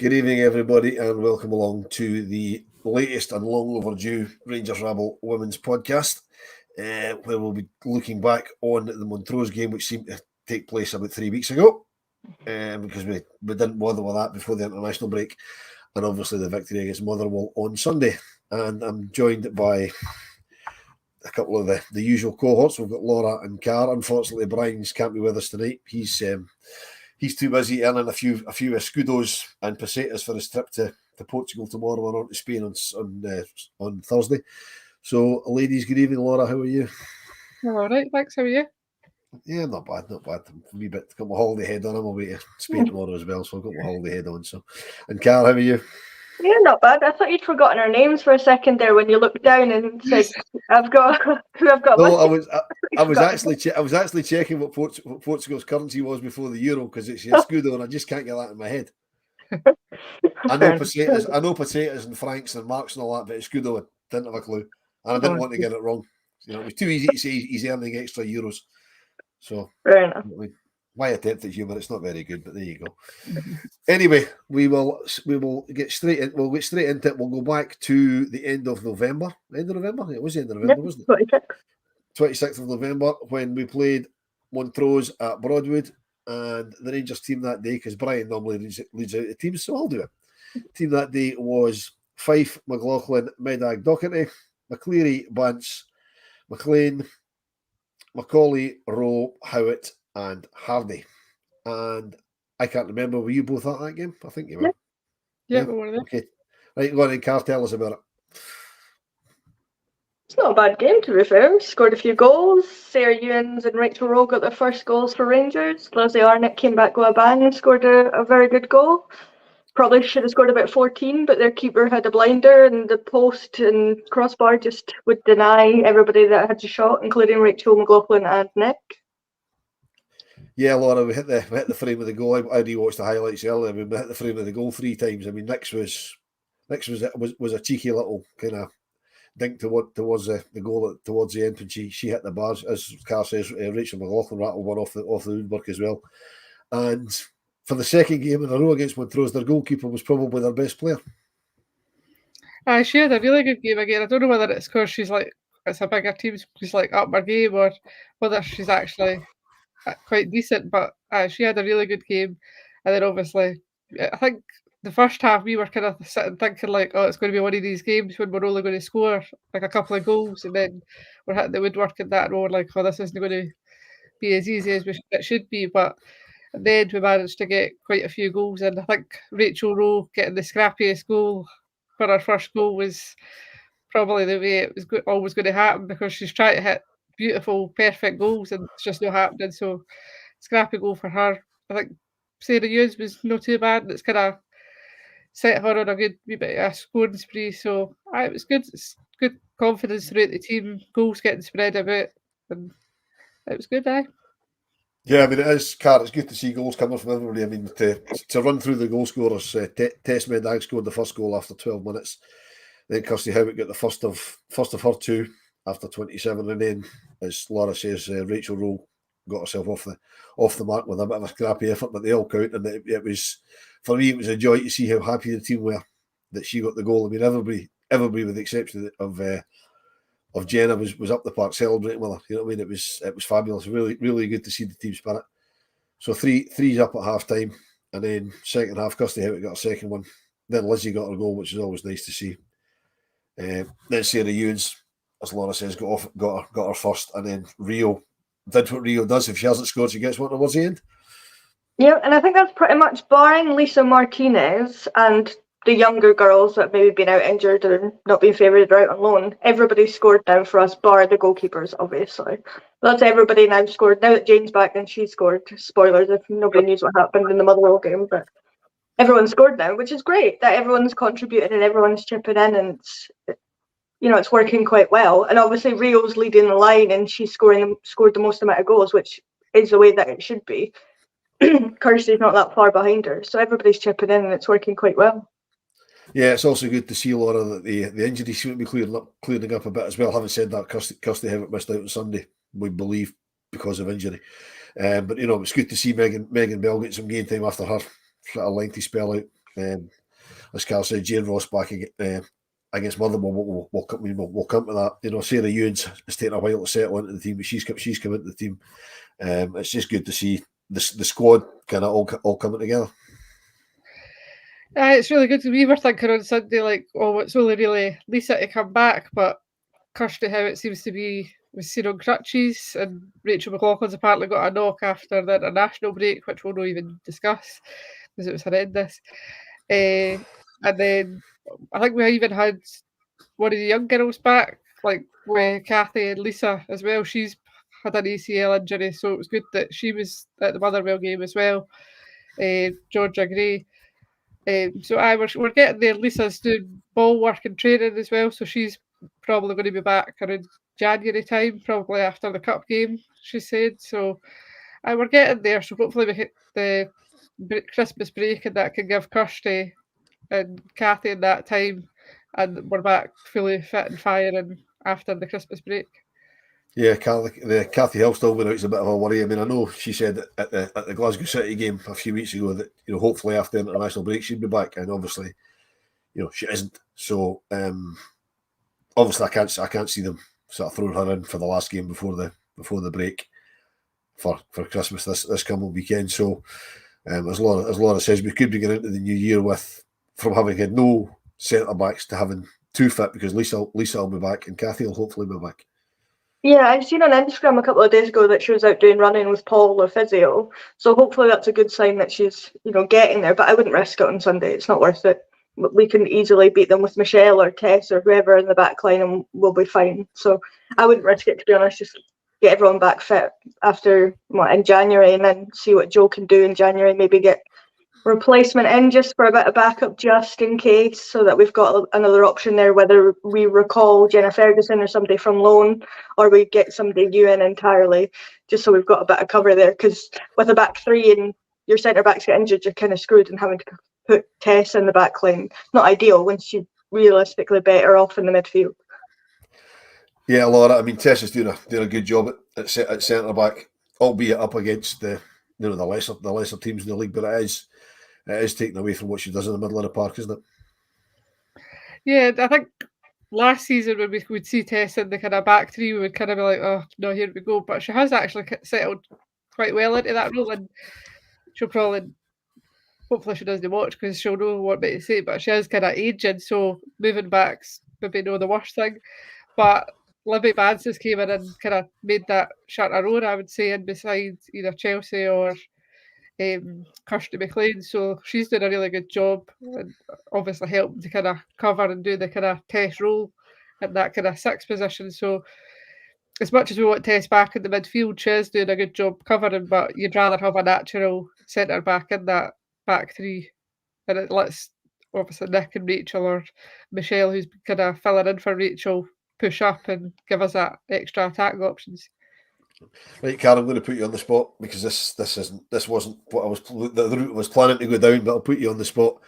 Good evening, everybody, and welcome along to the latest and long overdue Rangers Rabble Women's Podcast, where we'll be looking back on the Montrose game, which seemed to take place about 3 weeks ago, because we didn't bother with that before the international break, and obviously the victory against Motherwell on Sunday. And I'm joined by a couple of the usual cohorts. We've got Laura and Car. Unfortunately, Brian's can't be with us tonight. He's too busy earning a few escudos and pesetas for his trip to Portugal tomorrow and on to Spain on Thursday. So, ladies, good evening. Laura, how are you? I'm all right, thanks. How are you? Yeah, not bad. I'm a wee bit, got my holiday head on. I'm away to Spain tomorrow as well, so I've got my holiday head on. So, and Car, how are you? Yeah, not bad. I thought you'd forgotten our names for a second there when you looked down and said, "I've got who I've got." No, I was actually checking what Portugal's currency was before the euro, because it's escudo, and I just can't get that in my head. I know pesetas and francs and marks and all that, but escudo, I didn't have a clue, and I didn't want to get it wrong. You know, it was too easy to say he's earning extra euros. So, fair enough. My attempt at humour, it's not very good, but there you go. Anyway, we will get straight in. We'll get straight into it. We'll go back to the end of November. End of November? It was the end of November, wasn't it? 26th of November, when we played Montrose at Broadwood, and the Rangers team that day, because Brian normally leads out the teams, so I'll do it. The team that day was Fife, McLaughlin, Medag, Docherty, McCleary, Bance, McLean, Macaulay, Rowe, Howitt, and Hardy. And I can't remember, were you both at that game? I think you were. Yeah, we were there. Okay. Right, go on and Car, tell us about it. It's not a bad game, to be fair. Scored a few goals. Sarah Ewens and Rachel Rowe got their first goals for Rangers. Leslie Arnott came back with a bang and scored a very good goal. Probably should have scored about 14, but their keeper had a blinder, and the post and crossbar just would deny everybody that had a shot, including Rachel, McLaughlin, and Nick. Yeah, Laura, we hit the frame of the goal. I rewatched the highlights earlier. We hit the frame of the goal 3 times. I mean, Nick's was a cheeky little kind of dink towards the goal towards the end when she hit the bars. As Carl says, Rachel McLaughlin rattled one off the woodwork as well. And for the second game in a row against Montrose, their goalkeeper was probably their best player. She had a really good game again. I don't know whether it's because it's a bigger team, she's like up her game, or whether she's actually quite decent, but she had a really good game. And then obviously, I think the first half we were kind of sitting thinking like, oh, it's going to be one of these games when we're only going to score like a couple of goals, and then we're hitting the woodwork and that, and we're like, oh, this isn't going to be as easy as it should be. But then we managed to get quite a few goals, and I think Rachel Rowe getting the scrappiest goal for her first goal was probably the way it was always going to happen, because she's trying to hit beautiful, perfect goals, and it's just not happening. So, scrappy goal for her. I think Sarah Hughes was not too bad. It's kind of set her on a good wee bit of a scoring spree. So, it was good. It's good confidence throughout the team. Goals getting spread about, and it was good. Yeah, I mean, it is, Car, it's good to see goals coming from everybody. I mean, to run through the goal scorers, Tess Medag scored the first goal after 12 minutes. Then Kirsty Howitt got the first of her 2 after 27, and then, as Laura says, Rachel Rowe got herself off the mark with a bit of a scrappy effort, but they all count, and it was, for me, it was a joy to see how happy the team were that she got the goal. I mean, everybody with the exception of Jenna was up the park celebrating with her. You know what I mean? It was fabulous. Really, really good to see the team spirit. So three's up at half time, and then second half, Kirsty Howitt got a second one. Then Lizzie got her goal, which is always nice to see. Then Sarah Ewens, as Laura says, got her first, and then Rio did what Rio does. If she hasn't scored, she gets one towards the end. Yeah, and I think that's pretty much, barring Lisa Martinez and the younger girls that maybe been out injured or not being favoured or out on loan, everybody scored now for us, bar the goalkeepers, obviously. That's everybody now scored. Now that Jane's back, then she scored. Spoilers if nobody knows what happened in the Motherwell game, but everyone scored now, which is great that everyone's contributing and everyone's chipping in, and it's working quite well. And obviously Rio's leading the line, and she's scored the most amount of goals, which is the way that it should be. Kirsty's not that far behind her, so everybody's chipping in and it's working quite well. Yeah, it's also good to see, Laura, that the injury seems to be clearing up a bit as well. Having said that, Kirsty Howitt missed out on Sunday, we believe, because of injury. But it's good to see Megan Bell get some game time after her sort of lengthy spell out. As Carl said, Jane Ross back against Motherwell. We'll come to that. You know, Sarah Ewens has taken a while to settle into the team, but she's come into the team. It's just good to see the squad kind of all coming together. It's really good. We were thinking on Sunday, like, oh, it's only really Lisa to come back, but Kirsty, how it seems to be, was seen on crutches, and Rachel McLaughlin's apparently got a knock after the international break, which we'll not even discuss because it was horrendous. And then I think we even had one of the young girls back, like with Kathy and Lisa as well. She's had an ACL injury, so it was good that she was at the Motherwell game as well. Georgia Gray. So we're getting there. Lisa's doing ball work and training as well, so she's probably going to be back around January time, probably after the cup game, she said. So we're getting there. So hopefully we hit the Christmas break and that can give Kirsty and Kathy in that time, and we're back fully fit and firing after the Christmas break. Yeah, the Kathy Hillstall went out is a bit of a worry. I mean, I know she said at the Glasgow City game a few weeks ago that, you know, hopefully after the international break she'd be back, and obviously, you know, she isn't. So obviously I can't see them sort of throwing her in for the last game before the break for Christmas this coming weekend. So as Laura says, we could be getting into the new year from having had no centre backs to having two fit, because Lisa will be back and Kathy will hopefully be back. Yeah, I've seen on Instagram a couple of days ago that she was out doing running with Paul, the physio. So hopefully that's a good sign that she's, you know, getting there. But I wouldn't risk it on Sunday. It's not worth it. We can easily beat them with Michelle or Tess or whoever in the back line, and we'll be fine. So I wouldn't risk it, to be honest. Just get everyone back fit after in January, and then see what Jo can do in January. Maybe get replacement in just for a bit of backup, just in case, so that we've got another option there, whether we recall Jenna Ferguson or somebody from loan, or we get somebody new in entirely, just so we've got a bit of cover there. Because with a back three and your centre backs get injured, you're kind of screwed, and having to put Tess in the back line, not ideal when she's realistically better off in the midfield. Yeah, Laura, I mean, Tess is doing a good job at centre back, albeit up against the lesser teams in the league, but it is taken away from what she does in the middle of the park, isn't it? Yeah, I think last season when we would see Tess in the kind of back three, we would kind of be like, oh, no, here we go. But she has actually settled quite well into that role, and she'll probably, hopefully she doesn't watch because she'll know what to say, but she is kind of aging, so moving back's maybe not the worst thing. But Libby Bances came in and kind of made that shut her own, I would say, and besides either Chelsea or Kirsty McLean, so she's doing a really good job, and obviously helping to kind of cover and do the kind of Tess role at that kind of sixth position. So as much as we want Tess back in the midfield, she is doing a good job covering, but you'd rather have a natural centre back in that back three, and it lets obviously Nick and Rachel or Michelle, who's kind of filling in for Rachel, push up and give us that extra attack options. Right, Karen, I'm going to put you on the spot because this wasn't what the route I was planning to go down, but I'll put you on the spot.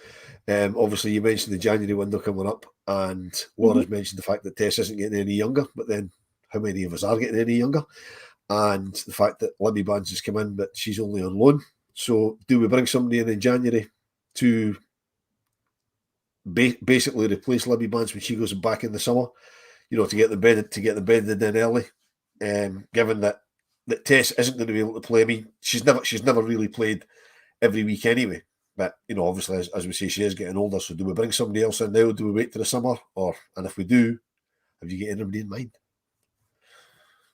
Obviously, you mentioned the January window coming up, and Laura's mentioned the fact that Tess isn't getting any younger, but then how many of us are getting any younger? And the fact that Libby Bands has come in, but she's only on loan. So do we bring somebody in January to basically replace Libby Bands when she goes back in the summer? You know, to get the bedded in early. Given that Tess isn't going to be able to play. I mean, she's never really played every week anyway. But, you know, obviously, as we say, she is getting older. So do we bring somebody else in now? Do we wait to the summer? And if we do, have you got anybody in mind?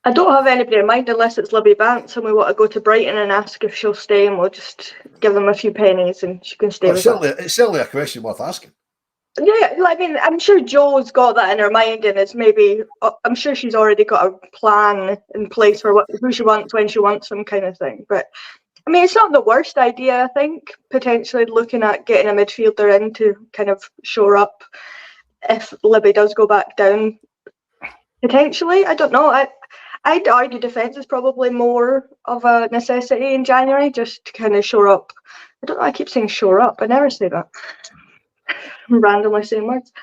I don't have anybody in mind unless it's Libby Bants and we want to go to Brighton and ask if she'll stay, and we'll just give them a few pennies and she can stay with us. It's certainly a question worth asking. Yeah, I mean, I'm sure Jo's got that in her mind, and it's maybe, I'm sure she's already got a plan in place for who she wants, when she wants them, kind of thing. But I mean, it's not the worst idea, I think, potentially looking at getting a midfielder in to kind of shore up if Libby does go back down. Potentially, I don't know. I'd argue defence is probably more of a necessity in January, just to kind of shore up. I don't know, I keep saying shore up. I never say that. I'm randomly saying words.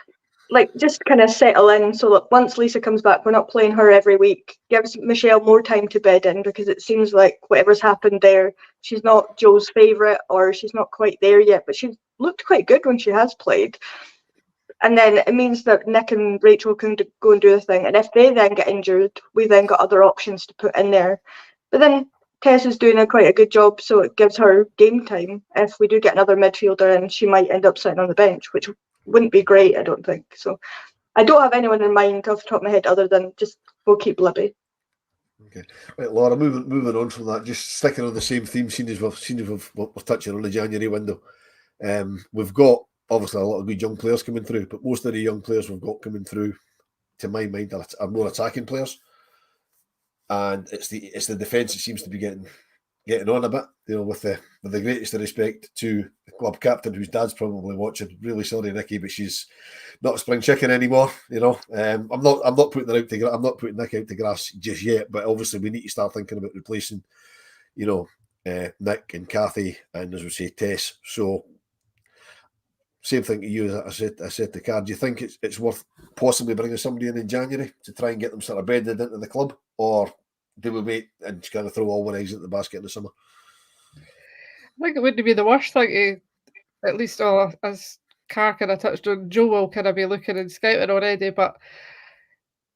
Like, just kind of settle in so that once Lisa comes back, we're not playing her every week. Gives Michelle more time to bed in, because it seems like whatever's happened there, she's not Jo's favourite, or she's not quite there yet, but she's looked quite good when she has played. And then it means that Nick and Rachel can go and do the thing. And if they then get injured, we then got other options to put in there. But then Tess is doing quite a good job, so it gives her game time. If we do get another midfielder in, she might end up sitting on the bench, which wouldn't be great, I don't think. So I don't have anyone in mind off the top of my head other than just we'll keep Libby. Okay, right, Laura. Moving on from that, just sticking on the same theme, seeing as we're touching on the January window. We've got obviously a lot of good young players coming through, but most of the young players we've got coming through, to my mind, are more attacking players, and it's the defence that seems to be getting on a bit. With the greatest of respect to the club captain, whose dad's probably watching. Really sorry, Nikki, but she's not a spring chicken anymore. I'm not putting her out I'm not putting Nick out to grass just yet. But obviously, we need to start thinking about replacing, Nick and Kathy, and as we say, Tess. So, same thing to you as I said to Car. Do you think it's worth possibly bringing somebody in January to try and get them sort of bedded into the club, or do we wait and just kind of throw all one eggs at the basket in the summer? I think it wouldn't be the worst thing to, at least as Car kind of touched on, Joe will kind of be looking and scouting already, but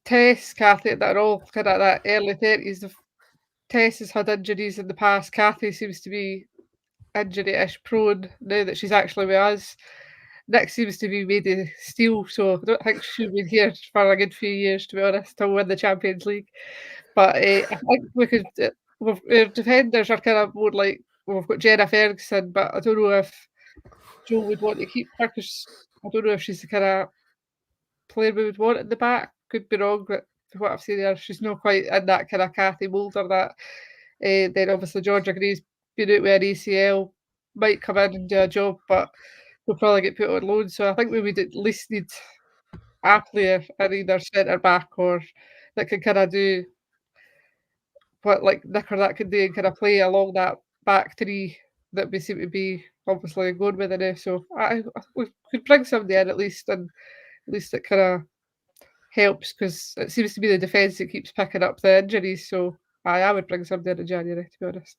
Tess, Kathy, that are all kind of that early 30s. Tess has had injuries in the past. Kathy seems to be injury-ish prone now that she's actually with us. Nick seems to be made of steel, so I don't think she'll be here for a good few years, to be honest, to win the Champions League. But I think we could. Our defenders are kind of more like, we've got Jenna Ferguson, but I don't know if Joe would want to keep her, because I don't know if she's the kind of player we would want at the back. Could be wrong, but from what I've seen there, she's not quite in that kind of Kathy mould or that. Then obviously Georgia Gray's been out with an ACL, might come in and do a job, but we'll probably get put on loan. So I think we would at least need a player in either centre back or that can kind of do what like Nick or that could do and kind of play along that back three that we seem to be obviously going with it now. So we could bring somebody in at least, and at least it kind of helps, because it seems to be the defence that keeps picking up the injuries. So I would bring somebody in January, to be honest.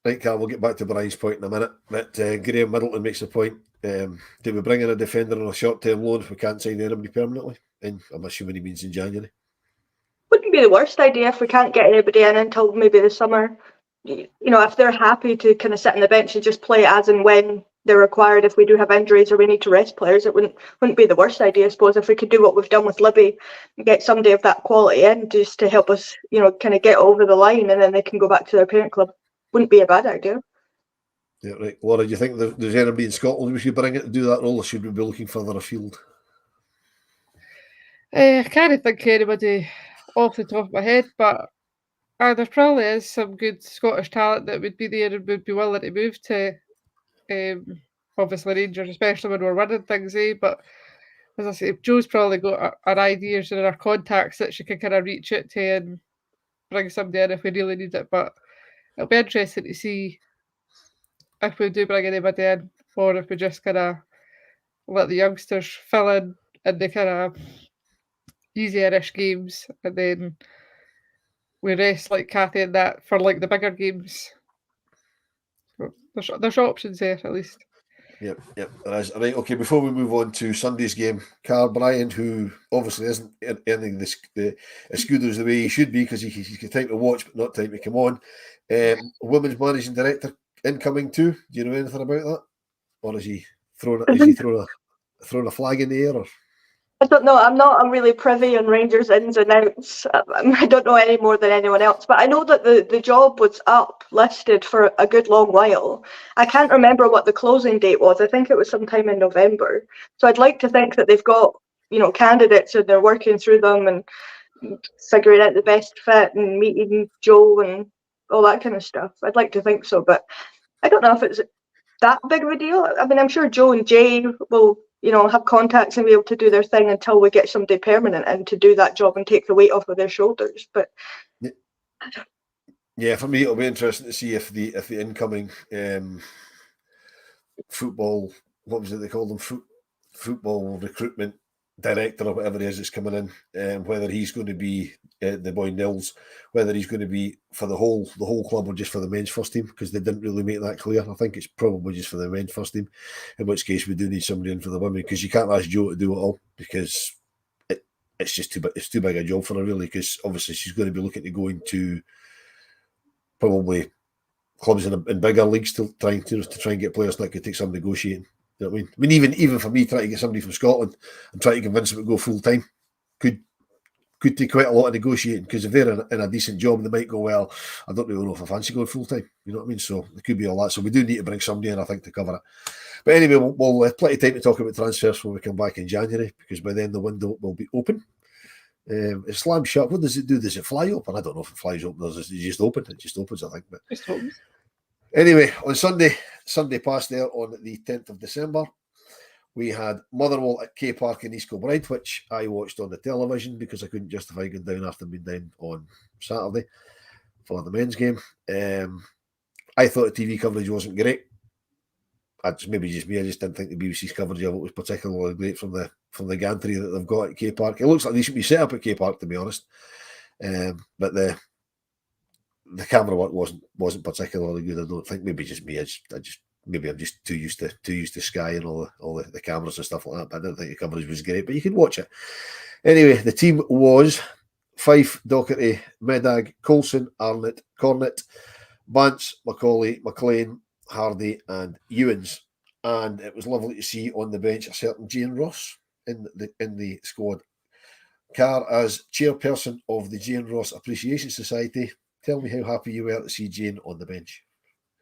Right, Carl, we'll get back to Brian's point in a minute. But Graham Middleton makes a point. Do we bring in a defender on a short-term loan if we can't sign anybody permanently? And I'm assuming he means in January. Wouldn't be the worst idea if we can't get anybody in until maybe the summer. If they're happy to kind of sit on the bench and just play as and when they're required, if we do have injuries or we need to rest players, it wouldn't be the worst idea, I suppose, if we could do what we've done with Libby and get somebody of that quality in just to help us, kind of get over the line, and then they can go back to their parent club. Wouldn't be a bad idea. Yeah, right. Laura, do you think there's anybody in Scotland we should bring in to do that role, or should we be looking further afield? I can't think of anybody off the top of my head, but there probably is some good Scottish talent that would be there and would be willing to move to obviously Rangers, especially when we're winning things, But as I say, Joe's probably got our ideas and our contacts that she can kind of reach out to and bring somebody in if we really need it. But it'll be interesting to see if we do bring anybody in, or if we just kind of let the youngsters fill in the kind of easier-ish games, and then we rest like Kathy and that for like the bigger games. So there's options there at least. Yep, there is. Right, okay, before we move on to Sunday's game, Carl Bryant, who obviously isn't earning as good as the way he should be, because he's got time to watch but not time to come on. Women's managing director incoming too. Do you know anything about that? Or is he throwing a flag in the air? Or? I don't know. I'm not really privy on Rangers ins and outs. I don't know any more than anyone else, but I know that the job was up listed for a good long while. I can't remember what the closing date was. I think it was sometime in November. So I'd like to think that they've got, candidates and they're working through them and figuring out the best fit and meeting Joe and all that kind of stuff. I'd like to think so, but I don't know if it's that big of a deal. I mean, I'm sure Joe and Jay will, have contacts and be able to do their thing until we get somebody permanent in to do that job and take the weight off of their shoulders. But yeah, for me, it'll be interesting to see if the incoming football, what was it they called them, football recruitment director or whatever it is that's coming in, whether he's going to be the boy Nils, whether he's going to be for the whole club or just for the men's first team, because they didn't really make that clear. I think it's probably just for the men's first team, in which case we do need somebody in for the women, because you can't ask Jo to do it all, because it's just too big a job for her, really, because obviously she's going to be looking to go into probably clubs in bigger leagues to try and get players, that could take some negotiating. You know what I mean? Even for me, trying to get somebody from Scotland and try to convince them to go full time could take quite a lot of negotiating, because if they're in a decent job, they might go, well, I don't really know if I fancy going full time. You know what I mean? So there could be all that. So we do need to bring somebody in, I think, to cover it. But anyway, we'll have plenty of time to talk about transfers when we come back in January, because by then the window will be open. It's slammed shut. What does it do? Does it fly open? I don't know if it flies open or does it just open? It just opens, I think. But Just opens. Anyway, on Sunday past there on the 10th of December, we had Motherwell at K Park in East Kilbride, which I watched on the television because I couldn't justify going down after being down on Saturday for the men's game. I thought the TV coverage wasn't great. Maybe just me. I just didn't think the BBC's coverage of it was particularly great from the gantry that they've got at K Park. It looks like they should be set up at K Park, to be honest. But the camera work wasn't particularly good. I don't think. Maybe just me. Maybe I'm just too used to Sky and all the cameras and stuff like that. But I don't think the coverage was great. But you can watch it anyway. The team was Fife, Docherty, Medag, Coulson, Arnott, Cornett, Bance, Macaulay, McLean, Hardy, and Ewins. And it was lovely to see on the bench a certain Jane Ross in the squad. Carr, as chairperson of the Jane Ross Appreciation Society, tell me how happy you were to see Jane on the bench.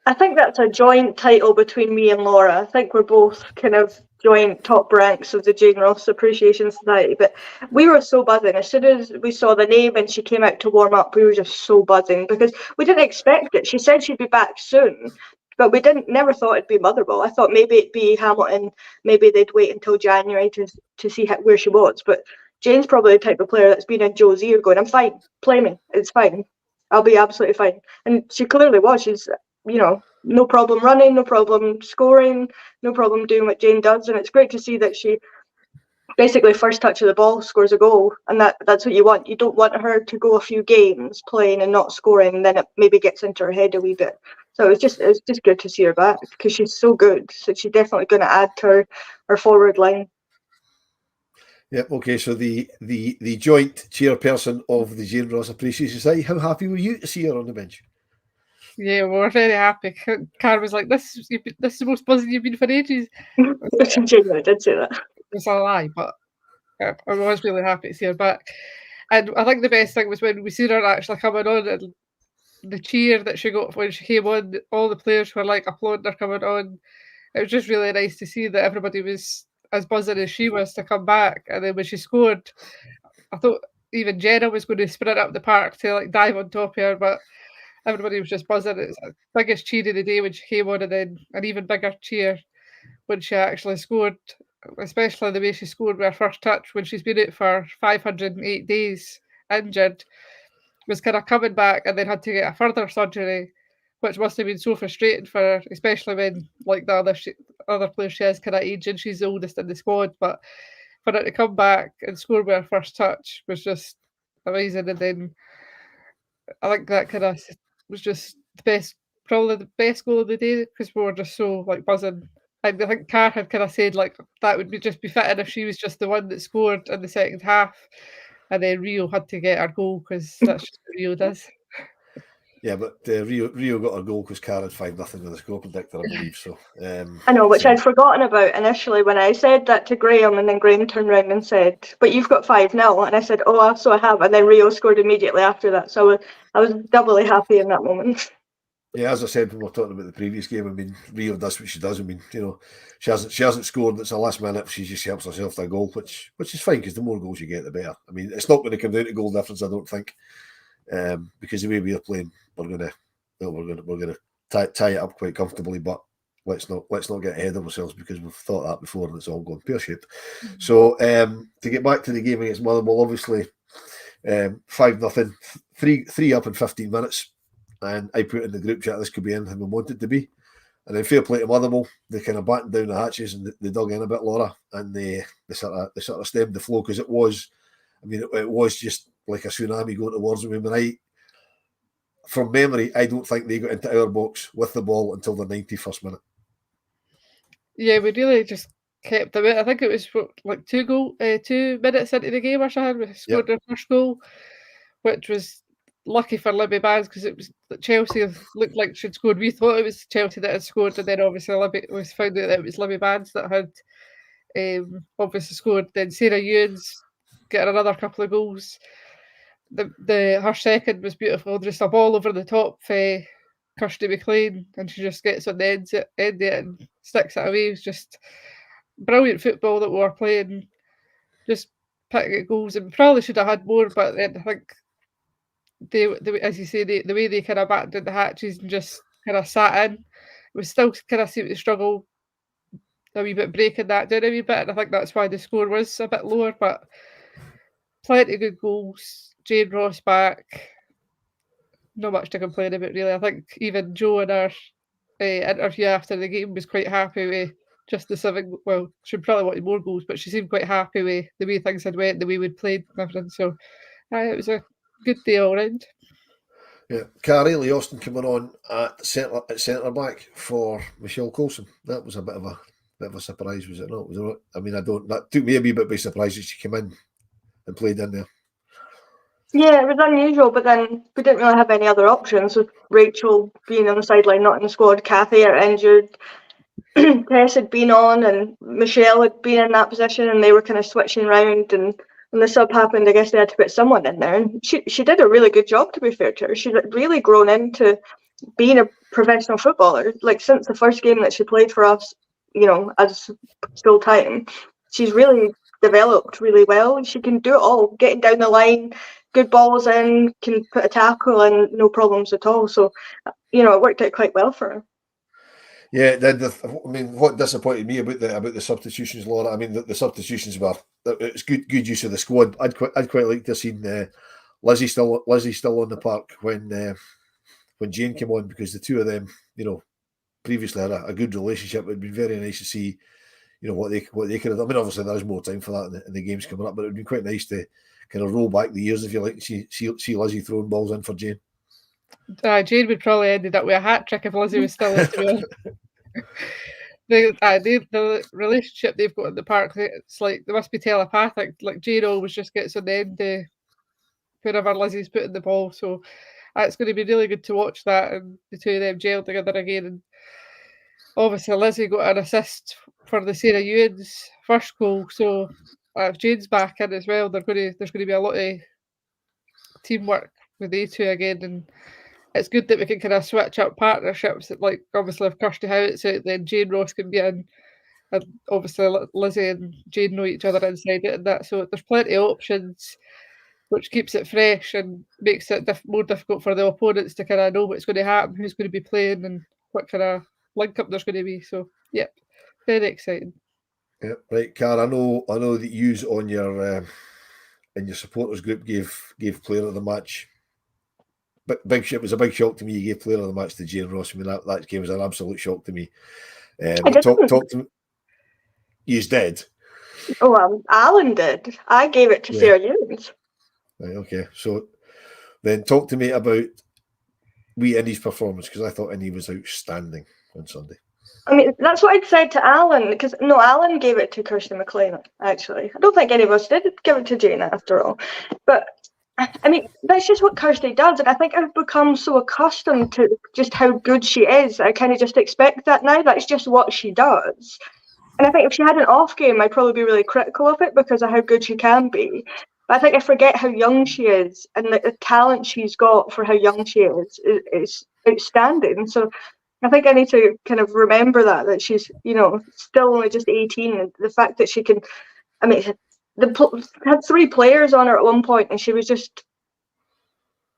I think that's a joint title between me and Laura. I think we're both kind of joint top ranks of the Jane Ross Appreciation Society. But we were so buzzing. As soon as we saw the name and she came out to warm up, we were just so buzzing because we didn't expect it. She said she'd be back soon, but we never thought it'd be Motherwell. I thought maybe it'd be Hamilton. Maybe they'd wait until January to see where she was. But Jane's probably the type of player that's been in Joe's ear going, I'm fine, play me, it's fine. I'll be absolutely fine. And she clearly was. She's, no problem running, no problem scoring, no problem doing what Jane does. And it's great to see that she basically first touch of the ball scores a goal. And that's what you want. You don't want her to go a few games playing and not scoring, and then it maybe gets into her head a wee bit. So it's just good to see her back because she's so good. So she's definitely going to add to her forward line. Yep. Okay. So the joint chairperson of the Jane Ross Appreciation Society, how happy were you to see her on the bench? Yeah, we were very happy. Carr was like, "This is the most buzzing you've been for ages." Genuinely did say that. It's a lie, but I was really happy to see her back. And I think the best thing was when we seen her actually coming on, and the cheer that she got when she came on. All the players were like applauding her coming on. It was just really nice to see that everybody was as buzzing as she was to come back. And then when she scored, I thought even Jenna was going to sprint up the park to like dive on top of her, but everybody was just buzzing. It's the biggest cheer of the day when she came on, and then an even bigger cheer when she actually scored, especially the way she scored with her first touch when she's been out for 508 days injured, was kind of coming back and then had to get a further surgery, which must have been so frustrating for her, especially when like the other players she has kind of aging. She's the oldest in the squad, but for her to come back and score with her first touch was just amazing. And then I think that kind of was just probably the best goal of the day because we were just so like buzzing. And I think Carr had kind of said like that would just be fitting if she was just the one that scored in the second half, and then Rio had to get her goal because that's just what Rio does. Yeah, but Rio got her goal because Carr had 5-0 with the score predictor, I believe. So I know, which I'd forgotten about initially when I said that to Graham, and then Graham turned around and said, "But you've got 5-0," and I said, "Oh, so I have." And then Rio scored immediately after that, so I was doubly happy in that moment. Yeah, as I said when we were talking about the previous game, I mean, Rio does what she does. I mean, she hasn't scored. It's the last minute. She just helps herself to a goal, which is fine because the more goals you get, the better. I mean, it's not going to come down to goal difference, I don't think, because the way we are playing, we're going to tie it up quite comfortably. But let's not get ahead of ourselves because we've thought that before and it's all gone pear-shaped. Mm-hmm. So to get back to the game against Motherwell, obviously 5-0, 3 up in 15 minutes. And I put in the group chat this could be anything we want it to be. And then fair play to Motherwell, they kind of battened down the hatches and they dug in a bit, Laura, and they sort of stemmed the flow, because it was just like a tsunami going towards them. From memory, I don't think they got into our box with the ball until the 91st minute. Yeah, we really just kept them out. I think it was like 2 minutes into the game or something. We scored their first goal, which was lucky for Libby Bands, because it was Chelsea looked like she'd scored. We thought it was Chelsea that had scored, and then obviously we found out that it was Libby Bands that had obviously scored. Then Sarah Ewens got another couple of goals. Her second was beautiful, just a ball over the top for Kirsty McLean, and she just gets on the end of it and sticks it away. It was just brilliant football that we were playing, just picking at goals, and we probably should have had more, but then I think as you say, the way they kind of battened down the hatches and just kind of sat in, we still kind of seem to struggle a wee bit breaking that down a wee bit, and I think that's why the score was a bit lower, but plenty of good goals. Jane Ross back, not much to complain about really. I think even Jo in her interview after the game was quite happy with just the 7. Well, she probably wanted more goals, but she seemed quite happy with the way things had went, the way we'd played and everything. So it was a good day all round. Yeah, Carrie Lee Austin coming on at centre back for Michelle Coulson. That was a bit of a surprise, was it not? That took me a wee bit by surprise that she came in and played in there. Yeah, it was unusual, but then we didn't really have any other options, with Rachel being on the sideline, not in the squad, Kathy are injured, Tess had been on, and Michelle had been in that position, and they were kind of switching around, and when the sub happened, I guess they had to put someone in there, and she did a really good job, to be fair to her. She's really grown into being a professional footballer. Like, since the first game that she played for us, as full time, she's really developed really well. She can do it all, getting down the line, good balls in, can put a tackle in, no problems at all. So, it worked out quite well for her. Yeah, what disappointed me about the substitutions, Laura, the substitutions were, it's good use of the squad. I'd quite like to have seen Lizzie still on the park when Jane came on, because the two of them, previously had a good relationship. It would be very nice to see, what they could have done. Obviously there's more time for that in the games coming up, but it would be quite nice to kind of roll back the years, if you like, see Lizzie throwing balls in for Jane. Jane would probably ended up with a hat trick if Lizzie was still in, to be honest. The relationship they've got in the park, it's like they must be telepathic. Like, Jane always just gets on the end of wherever Lizzie's putting the ball. So it's going to be really good to watch that, and the two of them gel together again. And obviously Lizzie got an assist for the Sarah Ewens first goal. So if Jane's back in as well, there's going to be a lot of teamwork with they two again, and it's good that we can kind of switch up partnerships. Like, obviously if Kirsty Howitt's out, then Jane Ross can be in, and obviously Lizzie and Jane know each other inside it and that. So there's plenty of options, which keeps it fresh and makes it more difficult for the opponents to kind of know what's going to happen, who's going to be playing, and what kind of link up there's going to be. So yep, very exciting. Yeah, right, Cara. I know that you on your in your supporters group gave player of the match. But it was a big shock to me. You gave player of the match to Jane Ross. That game was an absolute shock to me. Talk to me. You did. Oh, Alan did. I gave it to Sarah Ewens. Right, okay. So then talk to me about Innie's performance, because I thought Innie was outstanding on Sunday. That's what I'd said to Alan, because Alan gave it to Kirsty McLean, actually. I don't think any of us did give it to Jane after all. But that's just what Kirsty does, and I think I've become so accustomed to just how good she is. I kind of just expect that now. That's just what she does. And I think if she had an off game, I'd probably be really critical of it because of how good she can be. But I think I forget how young she is, and the talent she's got for how young she is outstanding. So I think I need to kind of remember that she's, still only just 18, and the fact that she can, had 3 players on her at one point, and she was just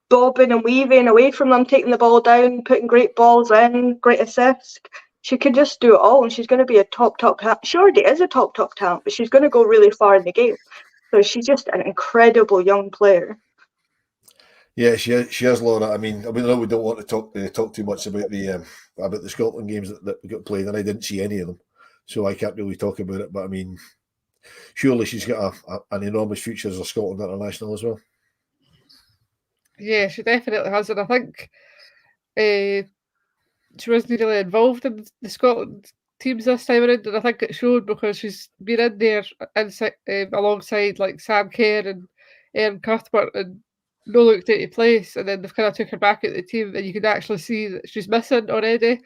bobbing and weaving away from them, taking the ball down, putting great balls in, great assists. She could just do it all, and she's going to be a top talent. She already is a top talent, but she's going to go really far in the game. So she's just an incredible young player. Yeah, she is, Laura. I mean, we don't want to talk too much about the Scotland games that we got played, and I didn't see any of them, so I can't really talk about it. But I mean, surely she's got an enormous future as a Scotland international as well. Yeah, she definitely has, and I think she wasn't really involved in the Scotland teams this time around, and I think it showed because she's been in there alongside like Sam Kerr and Erin Cuthbert, and no looked out of place, and then they've kind of took her back at the team, and you can actually see that she's missing already.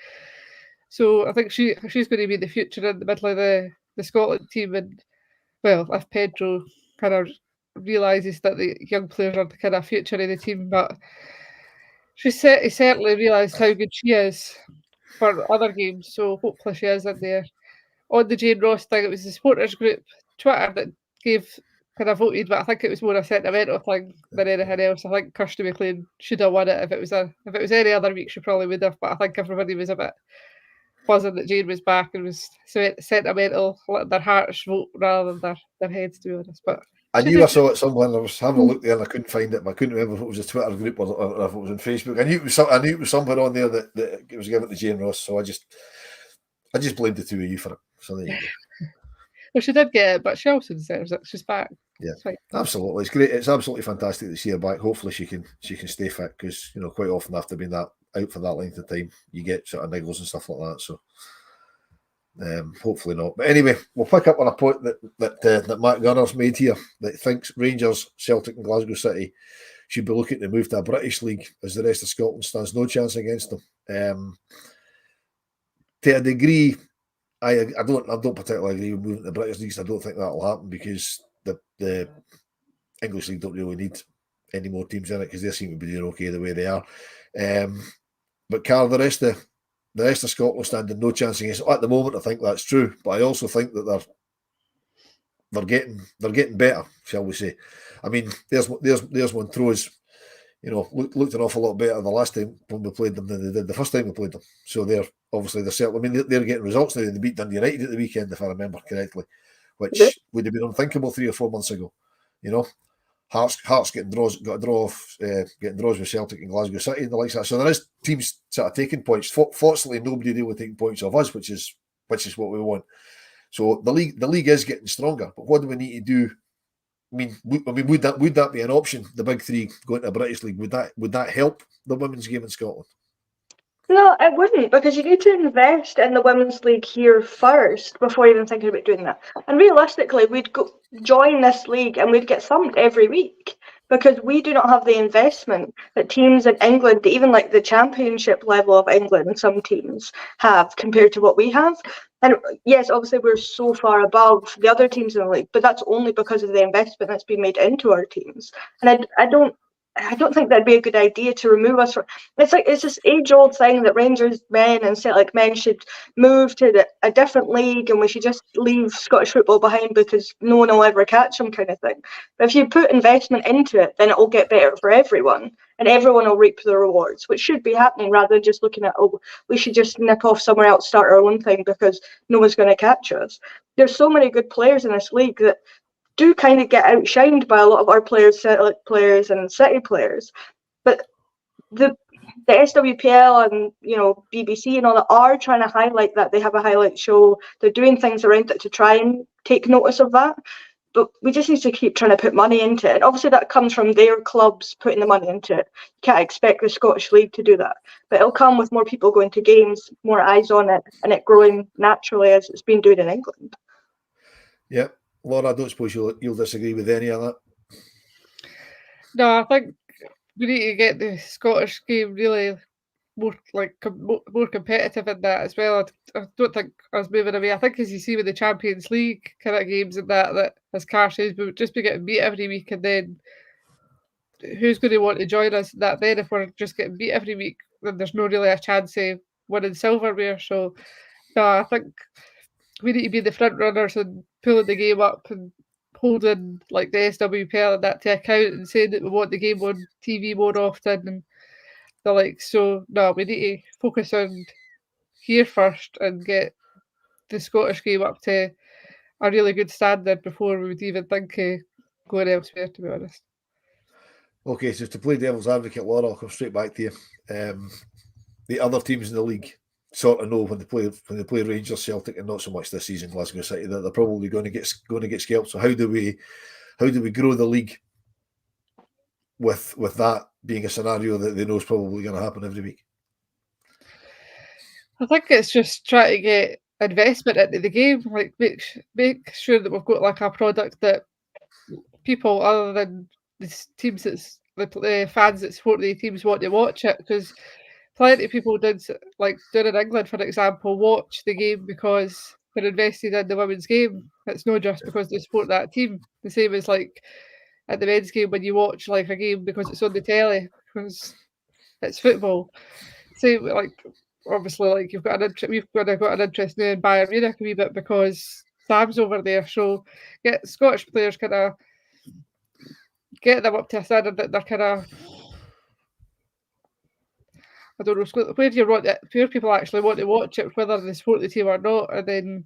So I think she's going to be the future in the middle of the Scotland team, and well, if Pedro kind of realises that the young players are the kind of future of the team, but he certainly realised how good she is for other games, so hopefully she is in there. On the Jane Ross thing, it was the supporters group Twitter that gave kind of voted, but I think it was more a sentimental thing than anything else. I think Kirsty McLean should have won it. If it was any other week, she probably would have. But I think everybody was a bit buzzing that Jane was back and was sentimental, letting their hearts vote rather than their heads, to be honest. But I knew I saw it somewhere. I was having a look there and I couldn't find it, but I couldn't remember if it was a Twitter group or if it was on Facebook. I knew it was somewhere on there that it was given to Jane Ross, so I just blamed the two of you for it. So there you go. Well, she did get it, but she also deserves it. She's back. Yeah, absolutely. It's great. It's absolutely fantastic to see her back. Hopefully she can stay fit, because quite often after being out for that length of time, you get sort of niggles and stuff like that. So hopefully not. But anyway, we'll pick up on a point that Matt Gunner's made here, that thinks Rangers, Celtic and Glasgow City should be looking to move to a British league, as the rest of Scotland stands no chance against them. To a degree, I don't particularly agree with moving to the British leagues. I don't think that'll happen, because the English league don't really need any more teams in it, because they seem to be doing okay the way they are. But Carl, the rest of Scotland standing no chance against. At the moment, I think that's true, but I also think that they're getting better, shall we say? I mean, there's Montrose. Looked an awful lot better the last time when we played them than they did the first time we played them. So they're certainly. I mean, they're getting results now. They beat Dundee United at the weekend, if I remember correctly, which would have been unthinkable 3 or 4 months ago. Hearts getting draws with Celtic and Glasgow City and the likes of that. So there is teams sort of taking points. Fortunately, nobody really taking points off us, which is what we want. So the league is getting stronger. But what do we need to do? I mean, would that be an option? The big three going to a British league, would that help the women's game in Scotland? No, it wouldn't, because you need to invest in the women's league here first before even thinking about doing that. And realistically, we'd join this league and we'd get thumped every week, because we do not have the investment that teams in England, even like the championship level of England, some teams have compared to what we have. And yes, obviously we're so far above the other teams in the league, but that's only because of the investment that's been made into our teams. And I don't think that'd be a good idea to remove us from. It's this age-old thing that Rangers men and Celtic men should move to a different league, and we should just leave Scottish football behind because no one will ever catch them, kind of thing. But if you put investment into it, then it will get better for everyone, and everyone will reap the rewards, which should be happening, rather than just looking at, we should just nip off somewhere else, start our own thing because no one's going to catch us. There's so many good players in this league that do kind of get outshined by a lot of our players, Celtic players and City players. But the SWPL and BBC and all that are trying to highlight that. They have a highlight show. They're doing things around it to try and take notice of that. But we just need to keep trying to put money into it. And obviously that comes from their clubs putting the money into it. You can't expect the Scottish League to do that. But it'll come with more people going to games, more eyes on it, and it growing naturally as it's been doing in England. Yeah. Laura, I don't suppose you'll disagree with any of that? No, I think we need to get the Scottish game really more competitive in that as well. I don't think us moving away. I think, as you see with the Champions League kind of games and that as Car says, we would just be getting beat every week, and then who's going to want to join us in that then if we're just getting beat every week? Then there's no really a chance of winning silverware. So no, I think we need to be the front runners and pulling the game up and holding like the SWPL and that to account and saying that we want the game on TV more often and the like. So no, we need to focus on here first and get the Scottish game up to a really good standard before we would even think of going elsewhere, to be honest. Okay, so to play devil's advocate, Laura, I'll come straight back to you. The other teams in the league sort of know when they play Rangers, Celtic, and not so much this season Glasgow City, that they're probably going to get scalped. So how do we grow the league with that being a scenario that they know is probably going to happen every week? I think it's just trying to get investment into the game, like make sure that we've got like a product that people other than the teams that's the fans that support the teams want to watch it, because plenty of people did, like down in England, for example, watch the game because they're invested in the women's game. It's not just because they support that team. The same as like at the men's game when you watch like a game because it's on the telly because it's football. Same like obviously like we've got an interest now in Bayern Munich a wee bit because Sam's over there. So get Scottish players kind of get them up to a standard that they're kind of, I don't know, where people actually want to watch it, whether they support the team or not, and then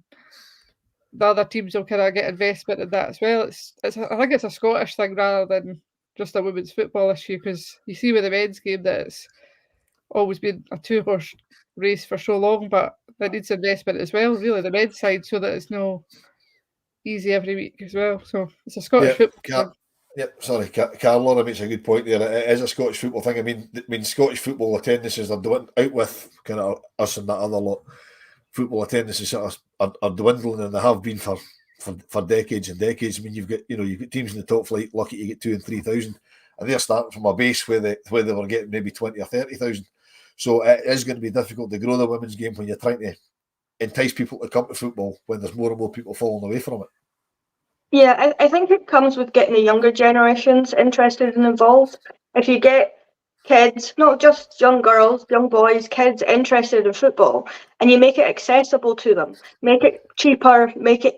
the other teams will kind of get investment in that as well. I think it's a Scottish thing rather than just a women's football issue, because you see with the men's game that it's always been a two-horse race for so long, but it needs investment as well, really, the men's side, so that it's no easy every week as well. So it's a Scottish football thing. Yep, sorry, Carl makes a good point there. It is a Scottish football thing. I mean, Scottish football attendances are out with kind of us and that other lot. Football attendances are dwindling, and they have been for decades and decades. I mean, you've got teams in the top flight lucky to get 2,000 and 3,000, and they're starting from a base where they were getting maybe 20 or 30,000. So it is going to be difficult to grow the women's game when you're trying to entice people to come to football when there's more and more people falling away from it. Yeah, I think it comes with getting the younger generations interested and involved. If you get kids, not just young girls, young boys, kids interested in football, and you make it accessible to them, make it cheaper, make it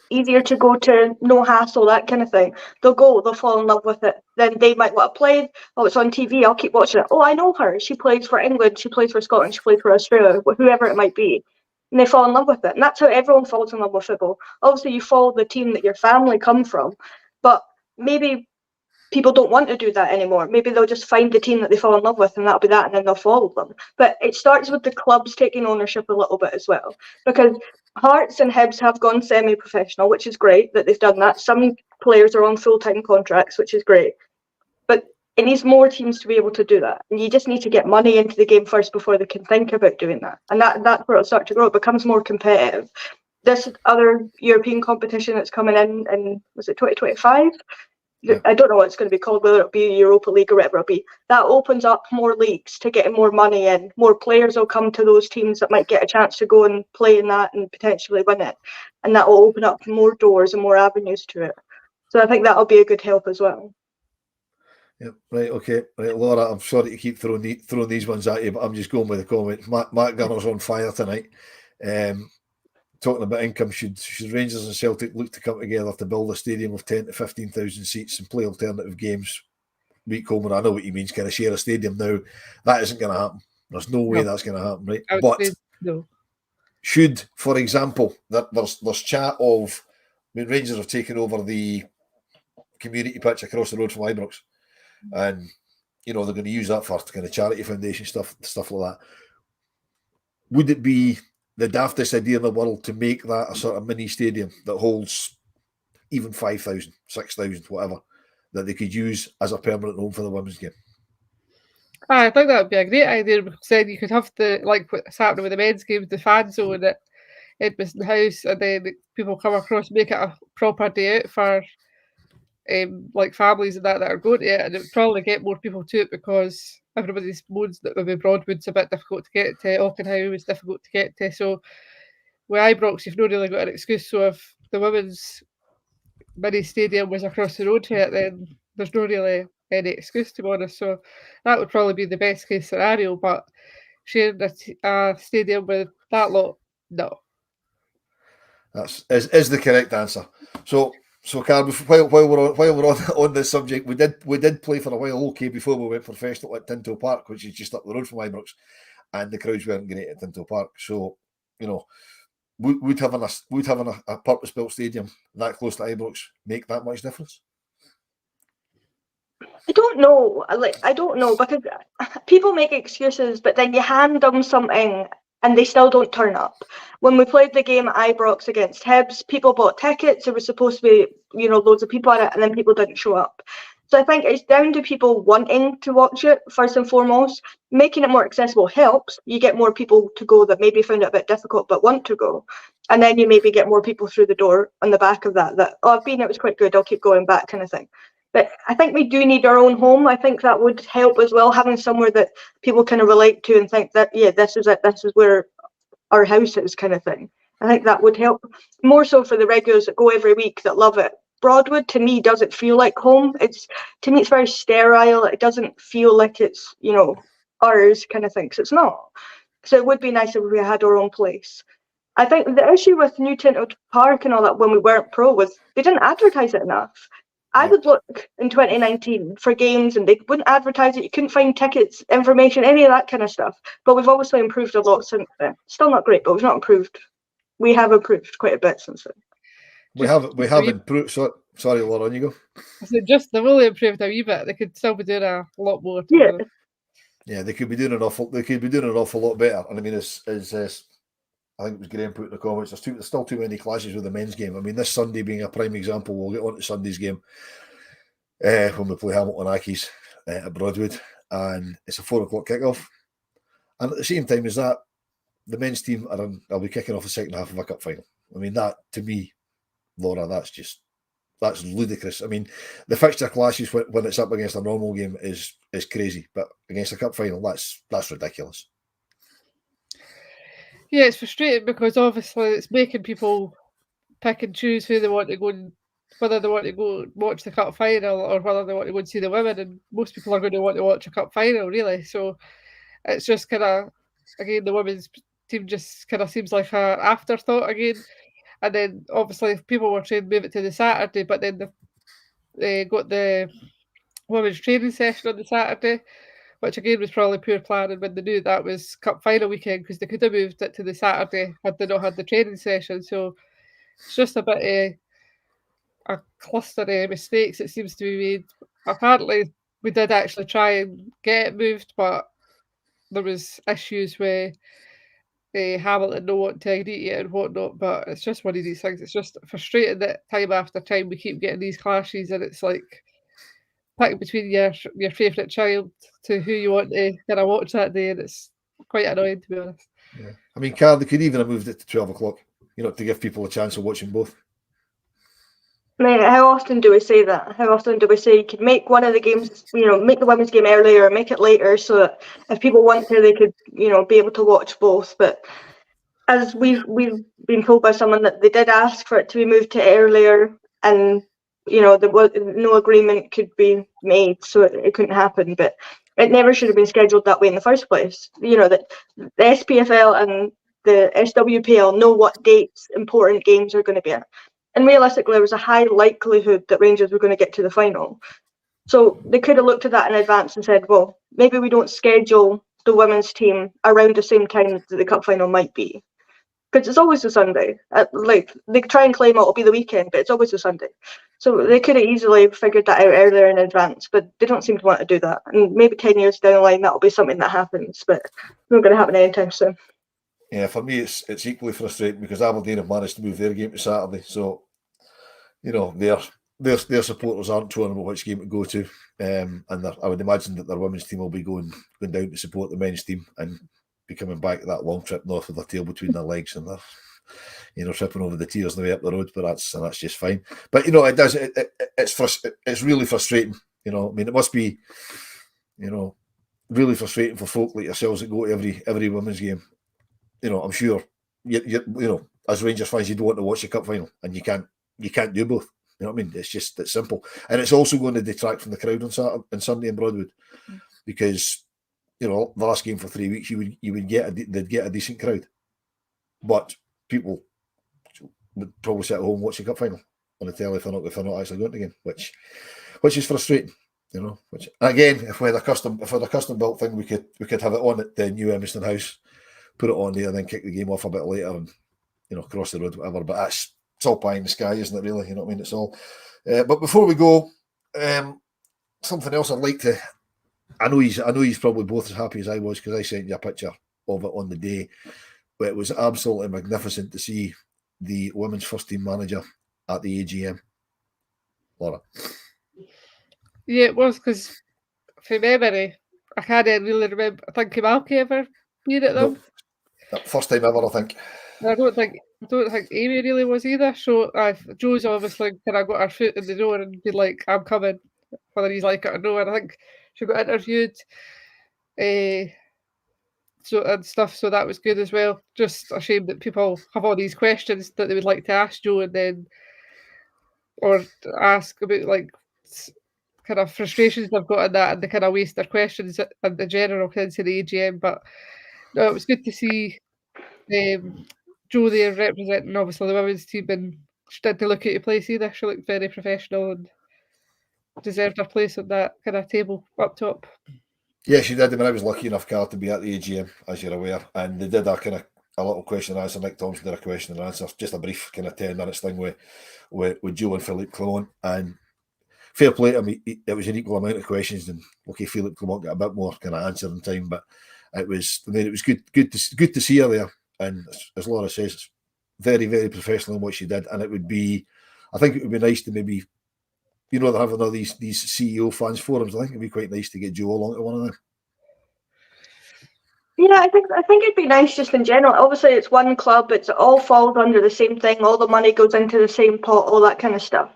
easier to go to, no hassle, that kind of thing, they'll fall in love with it. Then they might want to play. Oh, it's on TV, I'll keep watching it. Oh, I know her. She plays for England, she plays for Scotland, she plays for Australia, whoever it might be. And they fall in love with it. And that's how everyone falls in love with football. Obviously, you follow the team that your family come from, but maybe people don't want to do that anymore. Maybe they'll just find the team that they fall in love with and that'll be that, and then they'll follow them. But it starts with the clubs taking ownership a little bit as well, because Hearts and Hibs have gone semi-professional, which is great that they've done that. Some players are on full-time contracts, which is great. But it needs more teams to be able to do that. And you just need to get money into the game first before they can think about doing that. And that's where it'll start to grow. It becomes more competitive. This other European competition that's coming in was it 2025? Yeah. I don't know what it's going to be called, whether it'll be Europa League or whatever it'll be. That opens up more leagues to get more money in. More players will come to those teams that might get a chance to go and play in that and potentially win it. And that will open up more doors and more avenues to it. So I think that'll be a good help as well. Yeah, right, okay. Right, Laura, I'm sorry to keep throwing these ones at you, but I'm just going with the comment. Matt Gunner's on fire tonight. Talking about income, should Rangers and Celtic look to come together to build a stadium of 10 to 15,000 seats and play alternative games week home? And I know what he means, kind of share a stadium now. That isn't going to happen. There's no way that's going to happen, right? But no. Should, for example, there's chat of, I mean, Rangers have taken over the community pitch across the road from Ibrox, and they're going to use that for kind of charity foundation stuff like that. Would it be the daftest idea in the world to make that a sort of mini stadium that holds even 5,000, 6,000, whatever, that they could use as a permanent home for the women's game? I think that would be a great idea, because then you could have what's happening with the men's games, the fan zone at Edmiston House, and then people come across, make it a proper day out for families and that are going to it, and it would probably get more people to it, because everybody's moans that maybe Broadwood's a bit difficult to get to, Auchenhoe is difficult to get to. So with Ibrox, you've not really got an excuse. So if the women's mini stadium was across the road to it, then there's no really any excuse, to be honest. So that would probably be the best case scenario. But sharing a stadium with that lot, no. That's is the correct answer. So Carl, while we're on this subject, we did play for a while, okay, before we went professional at Tinto Park, which is just up the road from Ibrox, and the crowds weren't great at Tinto Park. So would having a purpose-built stadium that close to Ibrox make that much difference? I don't know. I don't know, because people make excuses, but then you hand them something and they still don't turn up. When we played the game at Ibrox against Hibs, people bought tickets. There was supposed to be, loads of people at it, and then people didn't show up. So I think it's down to people wanting to watch it first and foremost. Making it more accessible helps. You get more people to go that maybe found it a bit difficult but want to go. And then you maybe get more people through the door on the back of that, I've been, it was quite good, I'll keep going back kind of thing. But I think we do need our own home. I think that would help as well, having somewhere that people kind of relate to and think that, yeah, this is it, this is where our house is kind of thing. I think that would help more so for the regulars that go every week that love it. Broadwood to me doesn't feel like home. To me it's very sterile. It doesn't feel like it's, ours kind of thing. So it's not. So it would be nice if we had our own place. I think the issue with New Tinted Park and all that when we weren't pro was they didn't advertise it enough. I would look in 2019 for games and they wouldn't advertise it. You couldn't find tickets, information, any of that kind of stuff. But we've obviously improved a lot since then. Still not great, but we've not improved. We have improved quite a bit since then. We have improved. Sorry, Laura, on you go. Just they've only improved a wee bit. They could still be doing a lot more. Yeah, they could be doing an awful lot better. And I mean, as I think it was Graham put in the comments, there's still too many clashes with the men's game. I mean, this Sunday being a prime example, we'll get on to Sunday's game when we play Hamilton Accies at Broadwood, and it's a 4:00 kickoff. And at the same time as that, the men's team I'll be kicking off the second half of a cup final. I mean, that to me, Laura, that's ludicrous. I mean, the fixture clashes when it's up against a normal game is crazy, but against a cup final, that's ridiculous. Yeah, it's frustrating because obviously it's making people pick and choose who they want to go and whether they want to go watch the cup final or whether they want to go and see the women, and most people are going to want to watch a cup final, really. So it's just kind of, again, the women's team just kind of seems like an afterthought again. And then obviously people were trying to move it to the Saturday, but then they got the women's training session on the Saturday, which again was probably poor planning when they knew that was cup final weekend, because they could have moved it to the Saturday had they not had the training session. So it's just a bit of a cluster of mistakes it seems to be made. Apparently we did actually try and get it moved, but there was issues with Hamilton not wanting to agree to it and whatnot. But it's just one of these things. It's just frustrating that time after time we keep getting these clashes, and it's like picking between your favourite child to who you want to kind of watch that day, and it's quite annoying, to be honest. Yeah. I mean, Carl, they could even have moved it to 12:00, to give people a chance of watching both. I mean, how often do we say that? How often do we say you could make one of the games, make the women's game earlier or make it later so that if people want to, they could, be able to watch both. But as we've been told by someone that they did ask for it to be moved to earlier, and there was no agreement could be made, so it couldn't happen. But it never should have been scheduled that way in the first place. That the SPFL and the SWPL know what dates important games are going to be at. And realistically, there was a high likelihood that Rangers were going to get to the final. So they could have looked at that in advance and said, well, maybe we don't schedule the women's team around the same time that the cup final might be. Because it's always a Sunday. They try and claim it'll be the weekend, but it's always a Sunday. So they could have easily figured that out earlier in advance, but they don't seem to want to do that. And maybe 10 years down the line, that'll be something that happens, but it's not going to happen anytime soon. Yeah, for me, it's equally frustrating because Aberdeen have managed to move their game to Saturday. So, their supporters aren't torn about which game to go to. And I would imagine that their women's team will be going down to support the men's team and be coming back that long trip north with their tail between their legs and they're tripping over the tears on the way up the road. But that's just fine. But it's really frustrating. I mean, it must be, really frustrating for folk like yourselves that go to every women's game. I'm sure you as Rangers fans, you don't want to watch the cup final, and you can't do both. You know what I mean? It's simple, and it's also going to detract from the crowd on Saturday and Sunday in Broadwood, because the last game for 3 weeks they'd get a decent crowd, but people would probably sit at home watching cup final on the telly if they're not actually going to the game, which is frustrating. Which again, if we had a custom built thing, we could have it on at the new Emerson House, put it on there, and then kick the game off a bit later and cross the road, whatever. But it's all pie in the sky, isn't it? Really, you know what I mean? It's all. But before we go, something else I'd like to. I know he's probably both as happy as I was because I sent you a picture of it on the day. But it was absolutely magnificent to see the women's first team manager at the AGM. Laura. Yeah, it was because from memory, I can't really remember. I think Kamalki ever been at them. No, first time ever, I think. And I don't think Amy really was either. So Joe's obviously kind of got her foot in the door and been like, "I'm coming," whether he's like it or no. And I think she got interviewed, and stuff. So that was good as well. Just a shame that people have all these questions that they would like to ask Joe, and then or ask about like kind of frustrations they've got in that, and they kind of waste their questions in the general sense of the AGM. But no, it was good to see Joe there representing obviously the women's team, and she didn't look out of place either. She looked very professional and deserved her place at that kind of table up top. Yeah, she did. I mean, I was lucky enough, Carl, to be at the AGM, as you're aware, and they did a little question and answer. Nick Thompson did a question and answer, just a brief kind of 10 minutes thing with Joe and Philippe Clement, and fair play to him. It was an equal amount of questions, and okay, Philippe Clement got a bit more kind of answering time, but it was good to see her there. And as Laura says, it's very, very professional in what she did. And I think it would be nice to maybe, they're having all these CEO fans forums. I think it'd be quite nice to get Joe along to one of them. Yeah, I think it'd be nice just in general. Obviously, it's one club. It's all falls under the same thing. All the money goes into the same pot, all that kind of stuff.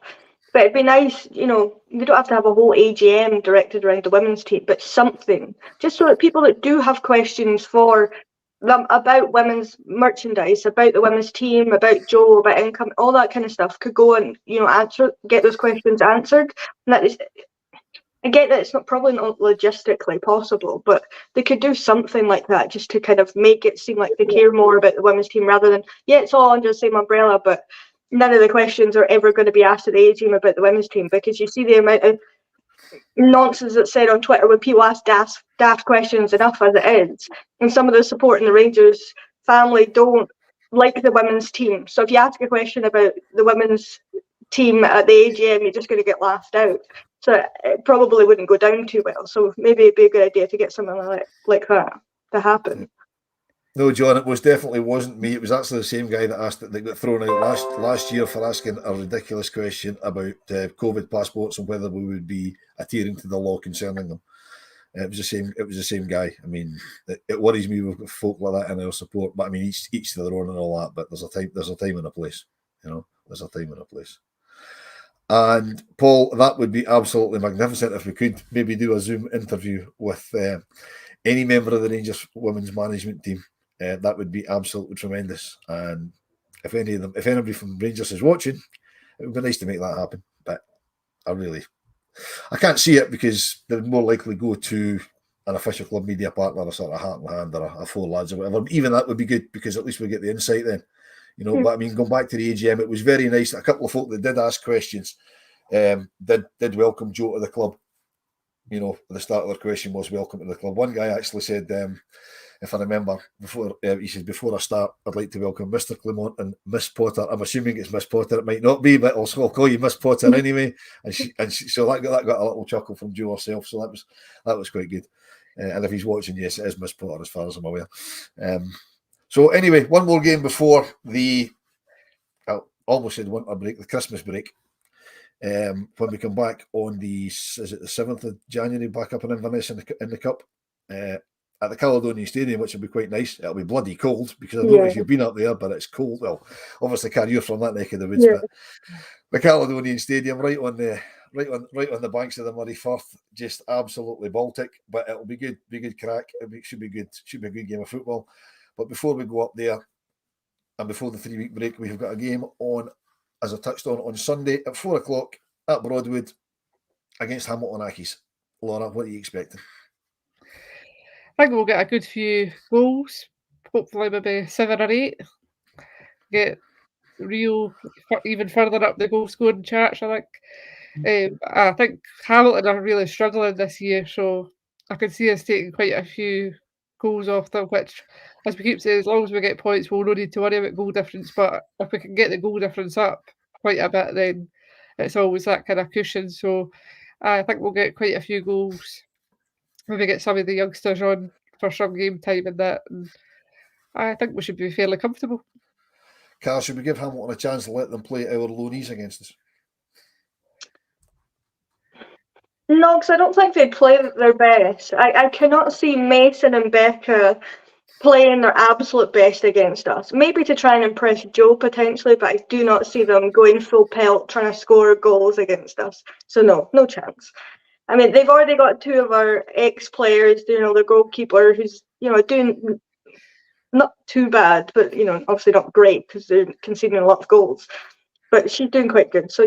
But it'd be nice, we don't have to have a whole AGM directed around the women's team, but something, just so that people that do have questions for them about women's merchandise, about the women's team, about Joe, about income, all that kind of stuff could go and, get those questions answered. And that is, I get that it's probably not logistically possible, but they could do something like that just to kind of make it seem like they care more about the women's team rather than, it's all under the same umbrella, but none of the questions are ever going to be asked at the AGM about the women's team, because you see the amount of nonsense that's said on Twitter when people ask daft questions enough as it is, and some of the support in the Rangers family don't like the women's team. So if you ask a question about the women's team at the AGM, you're just going to get laughed out. So it probably wouldn't go down too well. So maybe it'd be a good idea to get something like that to happen. No, John, it definitely wasn't me. It was actually the same guy that got thrown out last year for asking a ridiculous question about COVID passports and whether we would be adhering to the law concerning them. It was the same guy. I mean, it worries me with folk like that in our support. But I mean, each to their own and all that. But there's a time and a place. There's a time and a place. And Paul, that would be absolutely magnificent if we could maybe do a Zoom interview with any member of the Rangers women's management team. That would be absolutely tremendous. And if anybody from Rangers is watching, it would be nice to make that happen. But I can't see it because they'd more likely go to an official club media partner, a sort of hat in hand, or a four lads or whatever. Even that would be good because at least we get the insight then. But I mean, going back to the AGM, it was very nice. A couple of folk that did ask questions did welcome Joe to the club. The start of their question was welcome to the club. One guy actually said, if I remember, he says, before I start, I'd like to welcome Mr. Clement and Miss Potter. I'm assuming it's Miss Potter. It might not be, but I'll call you Miss Potter anyway. So that got a little chuckle from Joe herself. So that was quite good. And if he's watching, yes, it is Miss Potter as far as I'm aware. So anyway, one more game before the almost said winter break, the Christmas break. When we come back on the 7th of January, back up in Inverness in the Cup. At the Caledonian Stadium, which will be quite nice. It'll be bloody cold because I don't know if you've been up there, but it's cold. Well, obviously, you're from that neck of the woods, but the Caledonian Stadium, right on the banks of the Murray Firth, just absolutely Baltic. But it'll be good crack. Should be good. Should be a good game of football. But before we go up there, and before the 3-week break, we've got a game on, as I touched on Sunday at 4:00 at Broadwood against Hamilton Accies. Laura, what are you expecting? I think we'll get a good few goals, hopefully maybe 7 or 8. Get real even further up the goal scoring charts, I think. I think Hamilton are really struggling this year, so I could see us taking quite a few goals off them, which, as we keep saying, as long as we get points, we'll no need to worry about goal difference. But if we can get the goal difference up quite a bit, then it's always that kind of cushion. So I think we'll get quite a few goals. Maybe get some of the youngsters on for some game time and that. And I think we should be fairly comfortable. Carl, should we give Hamilton a chance to let them play our loanees against us? No, because I don't think they play their best. I cannot see Mason and Becca playing their absolute best against us. Maybe to try and impress Joe potentially, but I do not see them going full pelt trying to score goals against us. So no chance. I mean, they've already got two of our ex-players, their goalkeeper, who's, doing not too bad, but, obviously not great because they're conceding a lot of goals. But she's doing quite good. So,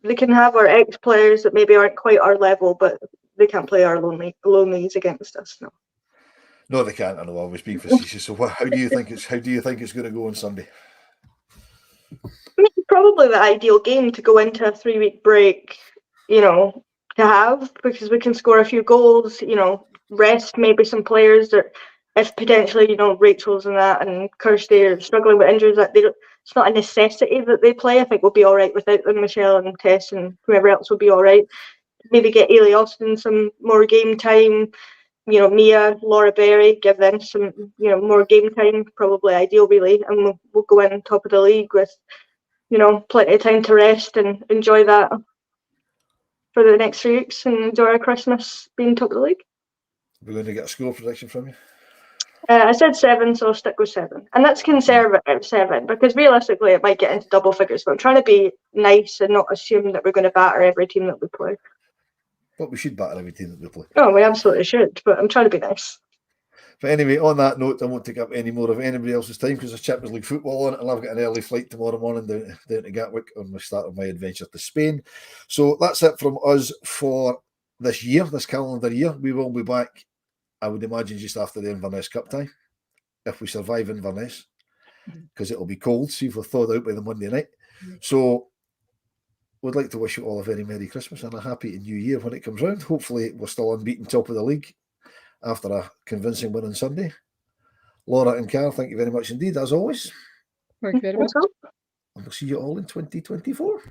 they can have our ex-players that maybe aren't quite our level, but they can't play our loanees against us, no. No, they can't. I know I was being facetious. So how do you think it's going to go on Sunday? I mean, probably the ideal game to go into a 3-week break, to have, because we can score a few goals, rest maybe some players that if potentially, Rachel's and that and Kirsty are struggling with injuries, that it's not a necessity that they play. I think we'll be all right without them. Michelle and Tess and whoever else will be all right. Maybe get Ailey Austin some more game time. Mia, Laura Berry, give them some, more game time, probably ideal really, and we'll go in top of the league with, plenty of time to rest and enjoy that for the next 3 weeks and enjoy our Christmas being top of the league. We're going to get a score prediction from you. I said 7, so I'll stick with 7, and that's conservative 7 because realistically it might get into double figures. But I'm trying to be nice and not assume that we're going to batter every team that we play. But we should batter every team that we play. Oh, we absolutely should, but I'm trying to be nice. But anyway, on that note, I won't take up any more of anybody else's time because there's Champions League football on it, and I've got an early flight tomorrow morning down to Gatwick on the start of my adventure to Spain. So that's it from us for this year, this calendar year. We will be back, I would imagine, just after the Inverness Cup tie, if we survive Inverness, because it'll be cold. See if we're thawed out by the Monday night. So we'd like to wish you all a very Merry Christmas and a happy New Year when it comes round. Hopefully we're still unbeaten top of the league after a convincing win on Sunday. Laura and Carl, thank you very much indeed, as always. Thank you very much. And we'll see you all in 2024.